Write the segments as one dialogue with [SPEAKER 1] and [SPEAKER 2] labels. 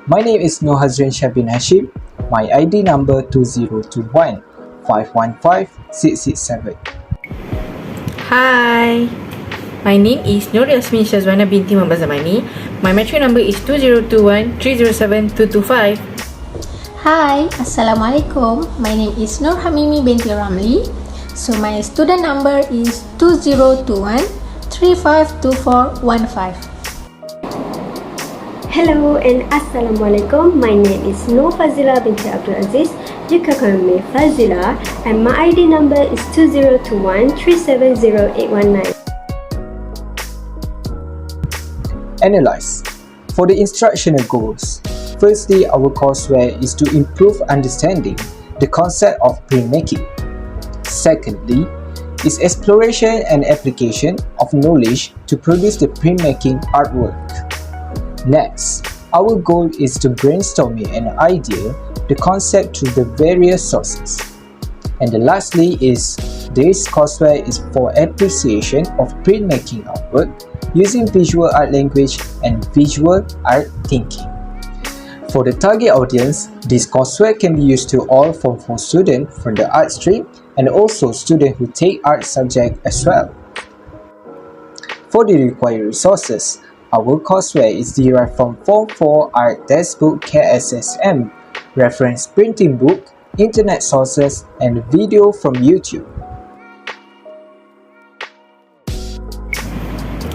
[SPEAKER 1] My name is Norhazrein bin Hashim. My ID number 2021 515 667.
[SPEAKER 2] Hi, my name is Yasmin Syazwana Binti Zamani. My metro number is 2021 307 225.
[SPEAKER 3] Hi, Assalamualaikum. My name is Hamimi binti Ramley. So my student number is 2021 352415.
[SPEAKER 4] Hello and Assalamualaikum. My name is Norfadzillah binti Abdul Aziz. You can call me Fadzillah and my ID number is 2021 370819.
[SPEAKER 1] Analyze. For the instructional goals, firstly, our courseware is to improve understanding the concept of printmaking. Secondly, is exploration and application of knowledge to produce the printmaking artwork. Next, our goal is to brainstorming an idea, the concept through the various sources. And lastly is this courseware is for appreciation of printmaking artwork using visual art language and visual art thinking. For the target audience, this courseware can be used to all Form 4 students from the art stream and also students who take art subject as well. For the required resources, our courseware is derived from Form 4 Art Textbook KSSM, reference printing book, internet sources, and video from YouTube.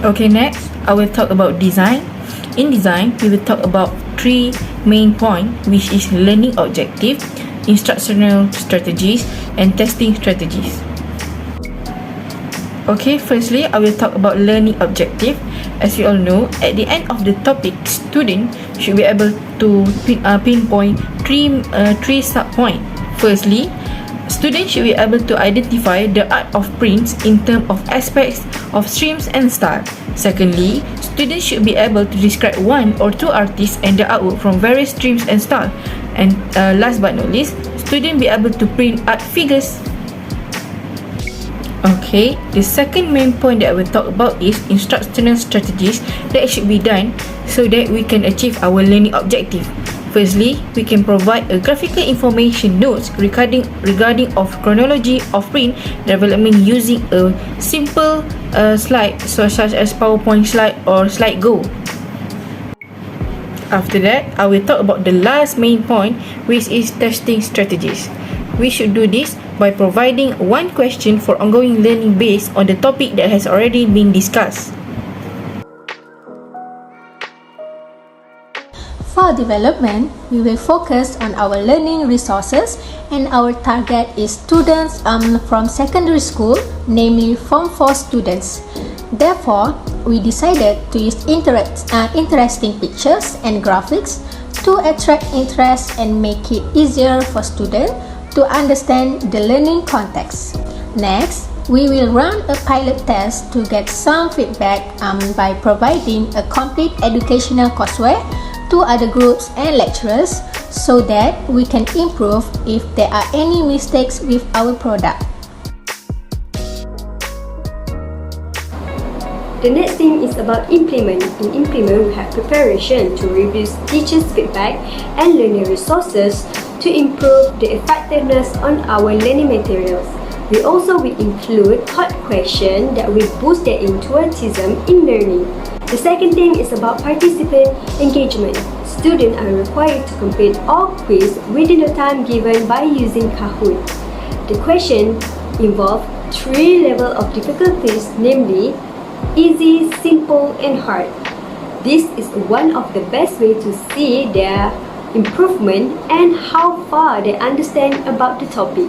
[SPEAKER 2] Okay, next, I will talk about design. In design, we will talk about three main points, which is learning objective, instructional strategies, and testing strategies. Okay, firstly, I will talk about learning objective. As you all know, at the end of the topic, student should be able to pinpoint three sub-points. Firstly, students should be able to identify the art of prints in terms of aspects of streams and style. Secondly, students should be able to describe one or two artists and their artwork from various streams and style. And last but not least, students be able to print art figures. Okay, the second main point that I will talk about is instructional strategies that should be done so that we can achieve our learning objective. Firstly, we can provide a graphical information notes regarding of chronology of print development using a simple slide such as PowerPoint slide or slide go. After that, I will talk about the last main point, which is testing strategies. We should do this by providing one question for ongoing learning based on the topic that has already been discussed.
[SPEAKER 3] For development, we will focus on our learning resources and our target is students from secondary school, namely Form 4 students. Therefore, we decided to use interesting pictures and graphics to attract interest and make it easier for students to understand the learning context. Next, we will run a pilot test to get some feedback by providing a complete educational courseware to other groups and lecturers so that we can improve if there are any mistakes with our product.
[SPEAKER 4] The next thing is about implement. In implement, we have preparation to review teachers' feedback and learning resources to improve the effectiveness on our learning materials. We also will include hot questions that will boost their enthusiasm in learning. The second thing is about participant engagement. Students are required to complete all quiz within the time given by using Kahoot. The question involve three levels of difficulties, namely easy, simple, and hard. This is one of the best way to see their improvement and how far they understand about the topic.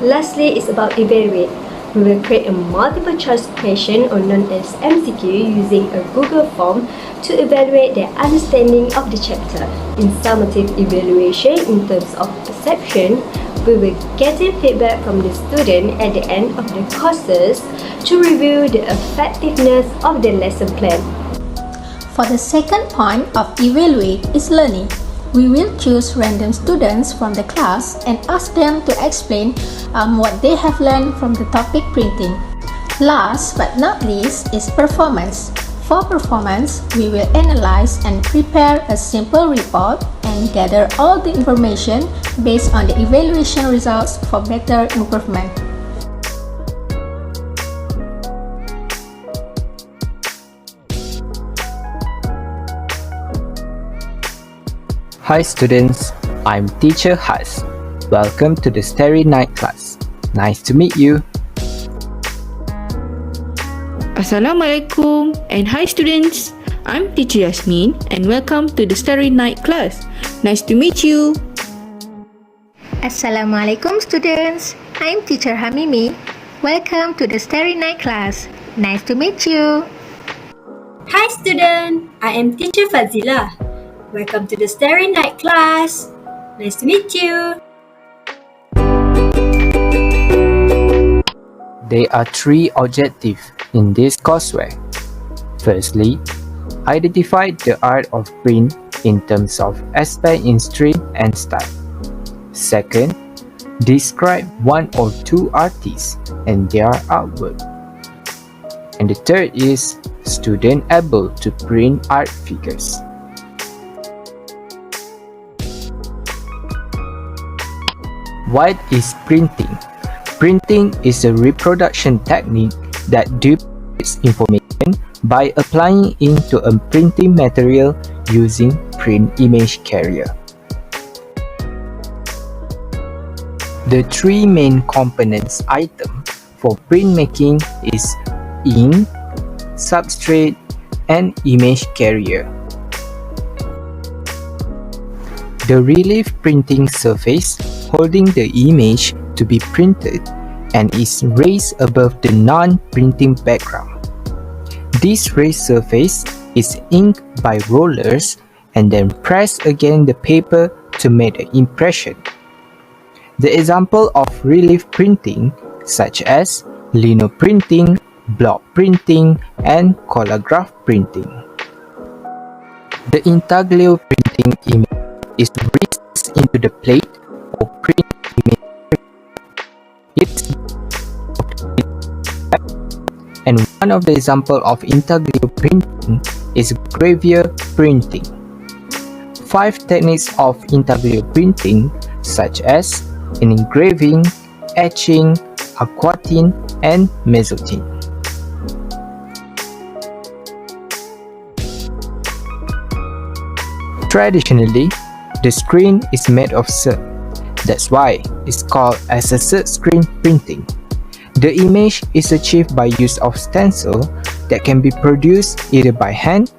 [SPEAKER 4] Lastly is about evaluate. We will create a multiple choice question or known as MCQ using a Google form to evaluate their understanding of the chapter. In summative evaluation in terms of perception, we will get feedback from the student at the end of the courses to review the effectiveness of the lesson plan.
[SPEAKER 3] For the second point of evaluate is learning. We will choose random students from the class and ask them to explain what they have learned from the topic printing. Last but not least is performance. For performance, we will analyze and prepare a simple report and gather all the information based on the evaluation results for better improvement.
[SPEAKER 1] Hi students, I'm Teacher Haz. Welcome to the STARRY night class. Nice to meet you.
[SPEAKER 2] Assalamualaikum and hi students. I'm Teacher Yasmin and welcome to the STARRY night class. Nice to meet you.
[SPEAKER 3] Assalamualaikum students. I'm Teacher Hamimi. Welcome to the STARRY night class. Nice to meet you.
[SPEAKER 4] Hi student, I am Teacher Norfadzillah. Welcome to the STARRY night class. Nice to meet you.
[SPEAKER 1] There are three objectives in this courseware. Firstly, identify the art of print in terms of aspect in stream and style. Second, describe one or two artists and their artwork. And the third is student able to print art figures. What is printing? Printing is a reproduction technique that duplicates information by applying it into a printing material using print image carrier. The three main components item for printmaking is ink, substrate, and image carrier. The relief printing surface holding the image to be printed and is raised above the non-printing background. This raised surface is inked by rollers and then pressed against the paper to make an impression. The example of relief printing such as lino printing, block printing, and collagraph printing. The intaglio printing image is raised into the plate or print image. And one of the examples of intaglio printing is gravure printing. 5 techniques of intaglio printing such as engraving, etching, aquatine, and mezzotint. Traditionally, the screen is made of silk. That's why it's called as a silk screen printing. The image is achieved by use of stencil that can be produced either by hand,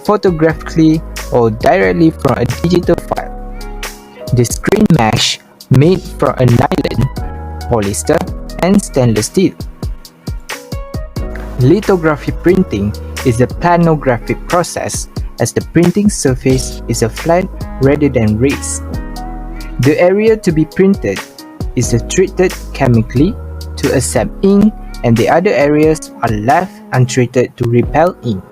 [SPEAKER 1] photographically, or directly from a digital file. The screen mesh made from a nylon, polyester, and stainless steel. Lithography printing is a planographic process as the printing surface is a flat rather than raised. The area to be printed is treated chemically to accept ink and the other areas are left untreated to repel ink.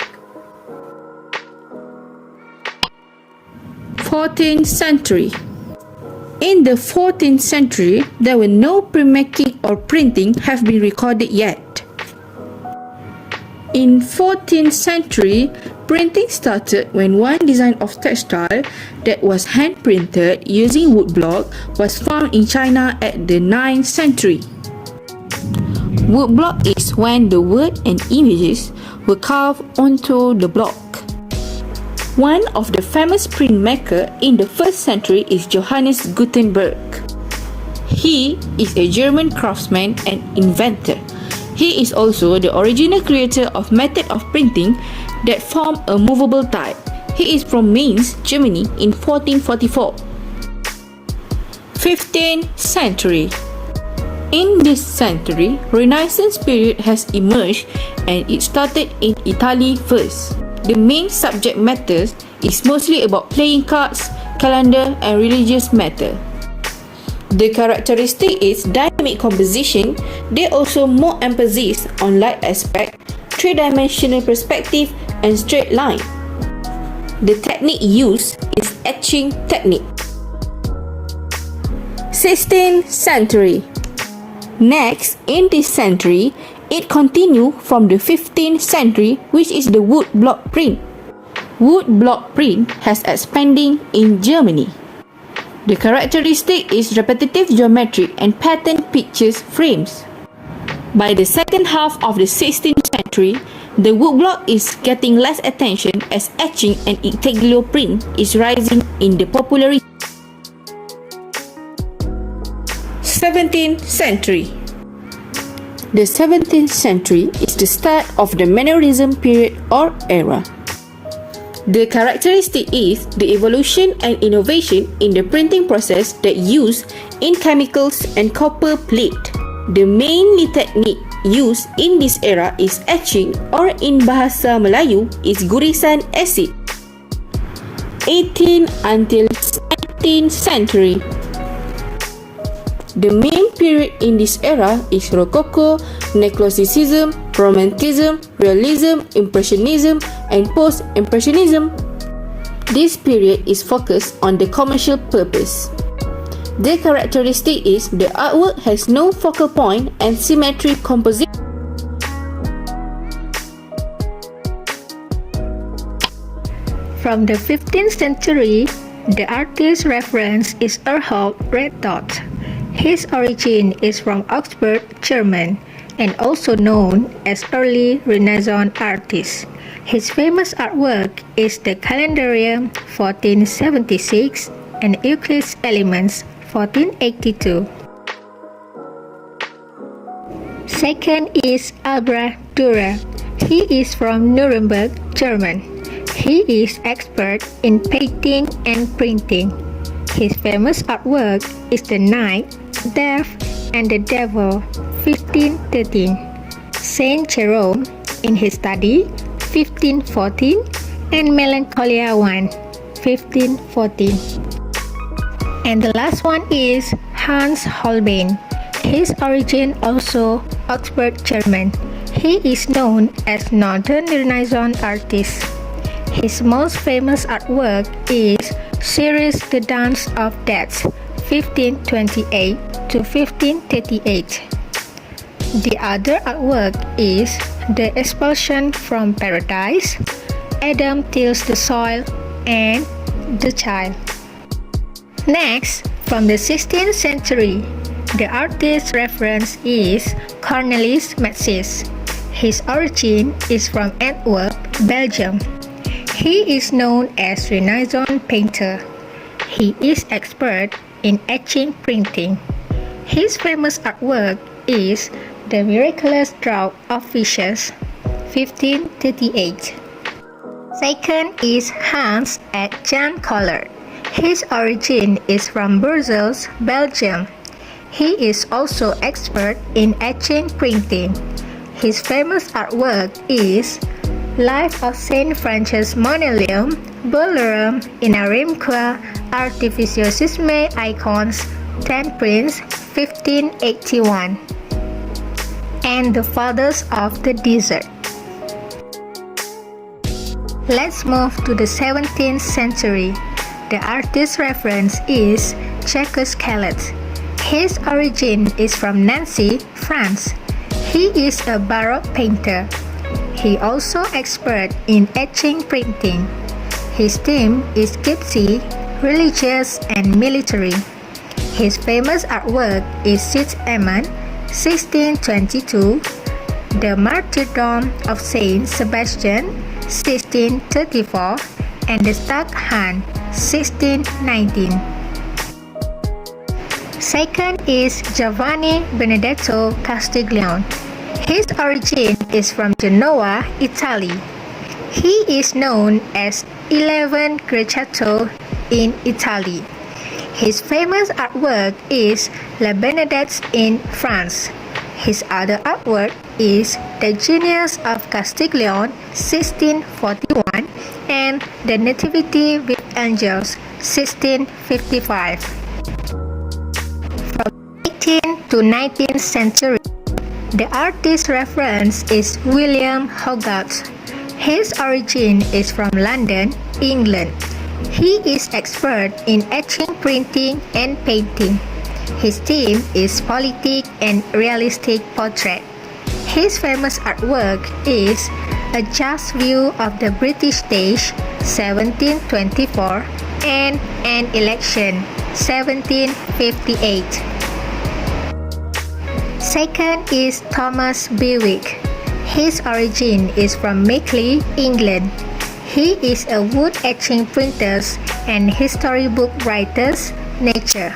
[SPEAKER 2] 14th century. In the 14th century, there were no printmaking or printing have been recorded yet. In 14th century, printing started when one design of textile that was hand printed using woodblock was found in China at the 9th century. Woodblock is when the word and images were carved onto the block. One of the famous printmaker in the 1st century is Johannes Gutenberg. He is a German craftsman and inventor. He is also the original creator of method of printing that form a movable type. He is from Mainz, Germany in 1444. 15th century. In this century, Renaissance period has emerged and it started in Italy first. The main subject matter is mostly about playing cards, calendar and religious matter. The characteristic is dynamic composition. They also more emphasis on light aspect, three-dimensional perspective and straight line. The technique used is etching technique. 16th century. Next, in this century, It continued from the 15th century, which is the wood block print. Wood block print has expanding in Germany. The characteristic is repetitive geometric and pattern pictures frames. By the second half of the 16th century, the woodblock is getting less attention as etching and intaglio print is rising in the popularity. 17th century. The 17th century is the start of the mannerism period or era. The characteristic is the evolution and innovation in the printing process that use in chemicals and copper plate. The main technique used in this era is etching, or in bahasa Melayu is gurisan acid. 18th until 19th century. The main period in this era is Rococo, Neoclassicism, Romanticism, Realism, Impressionism, and Post-Impressionism. This period is focused on the commercial purpose. The characteristic is the artwork has no focal point and symmetric composition.
[SPEAKER 3] From the 15th century, the artist's reference is Erhard Redot. His origin is from Oxford, German, and also known as early Renaissance artist. His famous artwork is the Calendarium 1476 and Euclid's Elements 1482. Second is Albrecht Dürer. He is from Nuremberg, German. He is expert in painting and printing. His famous artwork is The Knight, Death, and the Devil, 1513. Saint Jerome in his study, 1514, and Melancholia 1, 1514. And the last one is Hans Holbein. His origin also Oxford, German. He is known as Northern Renaissance artist. His most famous artwork is series The Dance of Death, 1528 to 1538. The other artwork is The Expulsion from Paradise, Adam Tills the Soil, and The Child. Next, from the 16th century, the artist's reference is Cornelis Matisse. His origin is from Antwerp, Belgium. He is known as Renaissance painter. He is expert in etching printing. His famous artwork is The Miraculous Draught of Fishes, 1538. Second is Hans at Jan Collard. His origin is from Brussels, Belgium. He is also expert in etching printing. His famous artwork is Life of Saint Francis Monelium, Bullerum, Inarimque, Artificiosisme Icons, 10 prints, 1581. And The Fathers of the Desert. Let's move to the 17th century. The artist's reference is Jacques Caillet. His origin is from Nancy, France. He is a Baroque painter. He also expert in etching printing. His theme is gypsy, religious, and military. His famous artwork is Cid Ammon, 1622, The Martyrdom of Saint Sebastian, 1634, and The Stag Hunt, 1619. Second is Giovanni Benedetto Castiglione. His origin is from Genoa, Italy. He is known as 11 Grecciato in Italy. His famous artwork is La Benedette in France. His other artwork is The Genius of Castiglione, 1641, and The Nativity with Angels, 1655. From 18th to 19th century, the artist's reference is William Hogarth. His origin is from London, England. He is expert in etching, printing, and painting. His theme is politic and realistic portrait. His famous artwork is A Just View of the British Stage, 1724, and An Election, 1758. Second is Thomas Bewick. His origin is from Macleay, England. He is a wood etching printer and history book writer, nature.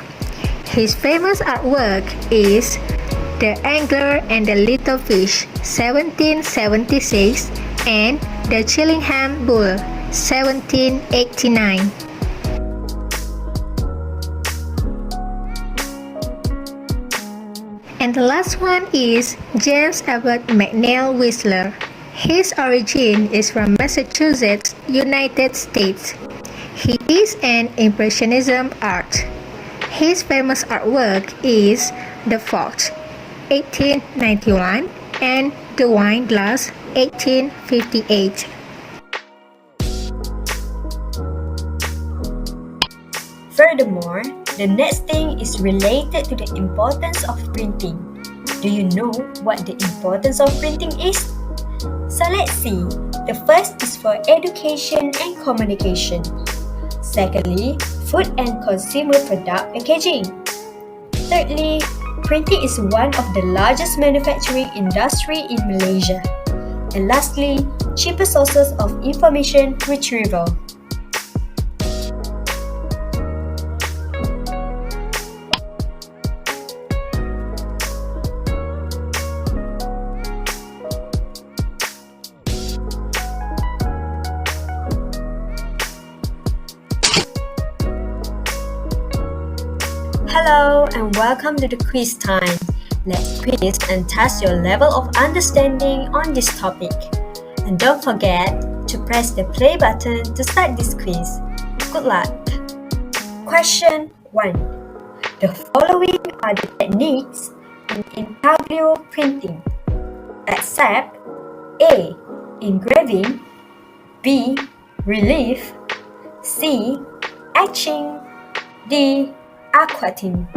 [SPEAKER 3] His famous artwork is The Angler and the Little Fish, 1776, and The Chillingham Bull, 1789. And the last one is James Abbott McNeill Whistler. His origin is from Massachusetts, United States. He is an Impressionism art. His famous artwork is The Fox, 1891, and The Wine Glass, 1858.
[SPEAKER 4] Furthermore, the next thing is related to the importance of printing. Do you know what the importance of printing is? So let's see. The first is for education and communication. Secondly, food and consumer product packaging. Thirdly, printing is one of the largest manufacturing industry in Malaysia. And lastly, cheaper sources of information retrieval. Hello and welcome to the quiz time. Let's quiz and test your level of understanding on this topic. And don't forget to press the play button to start this quiz. Good luck! Question 1. The following are the techniques in intaglio printing. Except A. Engraving, B. Relief, C. Etching, D. Aquatine.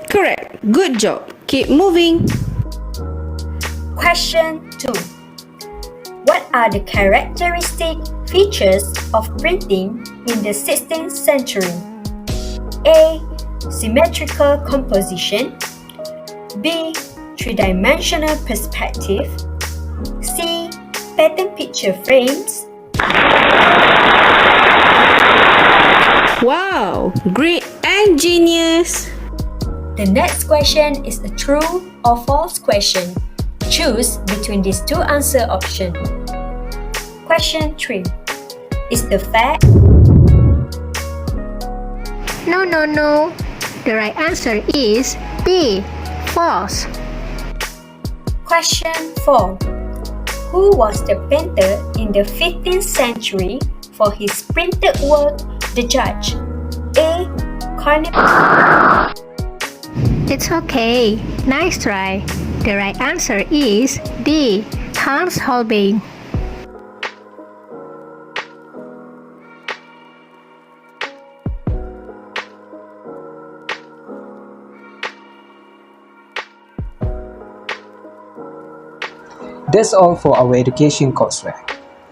[SPEAKER 2] Correct. Good job. Keep moving.
[SPEAKER 4] Question 2. What are the characteristic features of printing in the 16th century? A. Symmetrical composition, B. Three-dimensional perspective, C. Pattern picture frames.
[SPEAKER 2] Wow, great and genius.
[SPEAKER 4] The next question is a true or false question. Choose between these two answer options. Question 3. Is the fact?
[SPEAKER 3] No. The right answer is B. False.
[SPEAKER 4] Question 4. Who was the painter in the 15th century for his printed work, The Judge? A. Carnival.
[SPEAKER 3] It's okay. Nice try. The right answer is D. Hans Holbein.
[SPEAKER 1] That's all for our education courseware.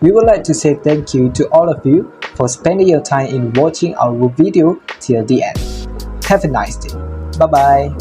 [SPEAKER 1] We would like to say thank you to all of you for spending your time in watching our video till the end. Have a nice day. Bye bye.